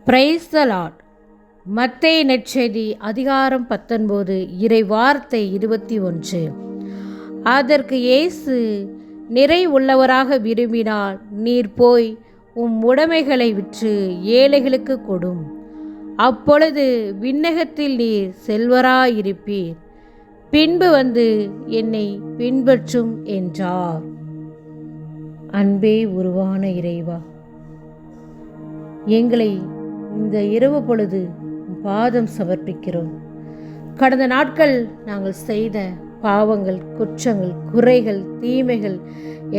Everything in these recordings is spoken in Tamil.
Praise the Lord. மத்தேயு நற்செய்தி அதிகாரம் 19 இறை வார்த்தை 21. அதற்கு இயேசு, நிறை உள்ளவராக விரும்பினால் நீர் போய் உம் உடைமைகளை விற்று ஏழைகளுக்கு கொடும், அப்பொழுது விண்ணகத்தில் நீர் செல்வராயிருப்பீர், பின்பு வந்து என்னை பின்பற்றும் என்றார். அன்பே உருவான இறைவா, எங்களை இந்த இரவு பொழுது பாதம் சமர்ப்பிக்கிறோம். கடந்த நாட்கள் நாங்கள் செய்த பாவங்கள், குற்றங்கள், குறைகள், தீமைகள்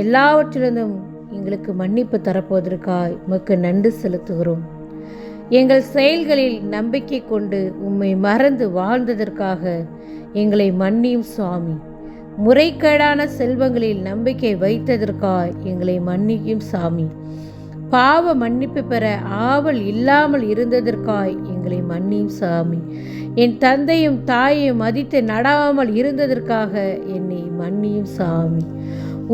எல்லாவற்றிலிருந்தும் எங்களுக்கு மன்னிப்பு தரப்போவதற்காய் உமக்கு நன்றி செலுத்துகிறோம். எங்கள் செயல்களில் நம்பிக்கை கொண்டு உம்மை மறந்து வாழ்ந்ததற்காக எங்களை மன்னியும் சுவாமி. முறைகேடான செல்வங்களில் நம்பிக்கை வைத்ததற்காய் எங்களை மன்னியும் சாமி. பாவ மன்னிப்பு பெற ஆவல் இல்லாமல் இருந்ததற்காய் எங்களை மன்னியும் சாமி. என் தந்தையும் தாயையும் மதித்து நடாமல் இருந்ததற்காக என்னை மன்னியும் சாமி.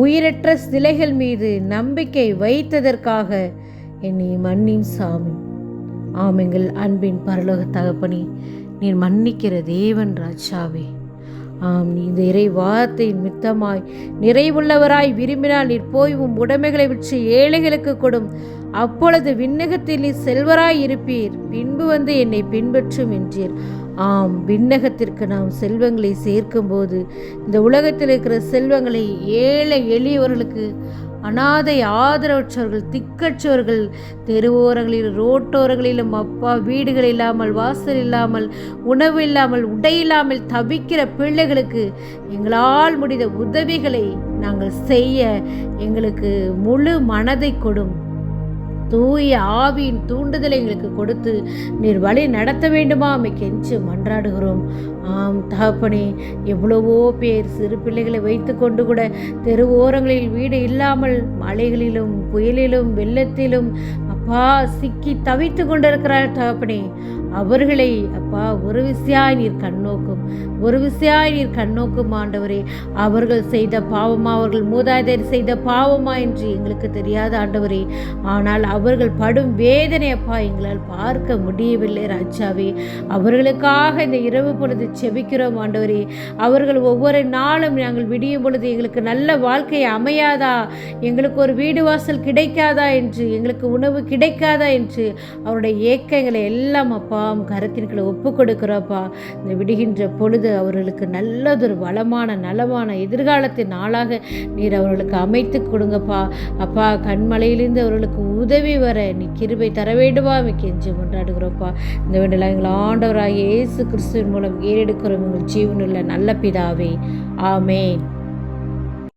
உயிரற்ற சிலைகள் மீது நம்பிக்கை வைத்ததற்காக என்னை மன்னியும் சாமி. எங்கள் அன்பின் பரலோக தகப்பனே, நீர் மன்னிக்கிற தேவன் ராஜாவே. இந்த இறை வார்த்தையின் மித்தமாய் நிறைவுள்ளவராய் விரும்பினால் நீர் போய் உம் உடைமைகளை விற்று ஏழைகளுக்கு கொடும், அப்பொழுது விண்ணகத்தில் நீர் செல்வராய் இருப்பீர், பின்பு வந்து என்னை பின்பற்றும் என்றீர். விண்ணகத்திற்கு நாம் செல்வங்களை சேர்க்கும் போது இந்த உலகத்தில் இருக்கிற செல்வங்களை ஏழை எளியவர்களுக்கு, அனாதை ஆதரவற்றவர்கள், திக்கற்றவர்கள், தெருவோரங்களில் ரோட்டோரங்களிலும் அப்பா வீடுகள் இல்லாமல், வாசல் இல்லாமல், உணவு இல்லாமல், உடை இல்லாமல் தவிக்கிற பிள்ளைகளுக்கு எங்களால் முடிந்த உதவிகளை நாங்கள் செய்ய எங்களுக்கு முழு மனதை கொடும். தூய ஆவியின் தூண்டுதலை எங்களுக்கு கொடுத்து நீர் வழி நடத்த வேண்டுமா அம்மை கெஞ்சு மன்றாடுகிறோம். தகப்பனே, எவ்வளவோ பேர் சிறு பிள்ளைகளை வைத்து கொண்டு கூட தெரு ஓரங்களில் வீடு இல்லாமல் மழைகளிலும் புயலிலும் வெள்ளத்திலும் அப்பா சிக்கி தவித்து கொண்டிருக்கிறார் தகப்பனே. அவர்களை அப்பா ஒரு விசையாய் நீர் கண்ணோக்கும், ஒரு விசையாய் நீர் கண்ணோக்கும் ஆண்டவரே. அவர்கள் செய்த பாவமா, அவர்கள் மூதாதையர் செய்த பாவமா என்று எங்களுக்கு தெரியாத ஆண்டவரே. ஆனால் அவர்கள் படும் வேதனை அப்பா எங்களால் பார்க்க முடியவில்லை ராஜாவே. அவர்களுக்காக இந்த இரவு பொழுது செபிக்கிறோம் ஆண்டவரே. அவர்கள் ஒவ்வொரு நாளும் நாங்கள் விடியும் பொழுது எங்களுக்கு நல்ல வாழ்க்கை அமையாதா, எங்களுக்கு ஒரு வீடு வாசல் கிடைக்காதா என்று, எங்களுக்கு உணவு கிடைக்காதா என்று அவருடைய ஏக்கங்களை எல்லாம் அப்பா கரத்தின்களை ஒப்பு கொடுக்கிறோப்பா. இந்த விடுகின்ற பொழுது அவர்களுக்கு நல்லதொரு வளமான நலமான எதிர்காலத்தின் நாளாக நீர் அவர்களுக்கு அமைத்து கொடுங்கப்பா. அப்பா, கண்மலையிலிருந்து அவர்களுக்கு உதவி வர நீ கிருபை தர வேண்டுமா கெஞ்சி கொண்டாடுகிறோப்பா. இந்த வேண்டலாம் எங்கள் ஆண்டவராகிய இயேசு கிறிஸ்துவின் மூலம் ஏறெடுக்கிறோம் எங்கள் ஜீவனுள்ள நல்ல பிதாவே. ஆமேன்.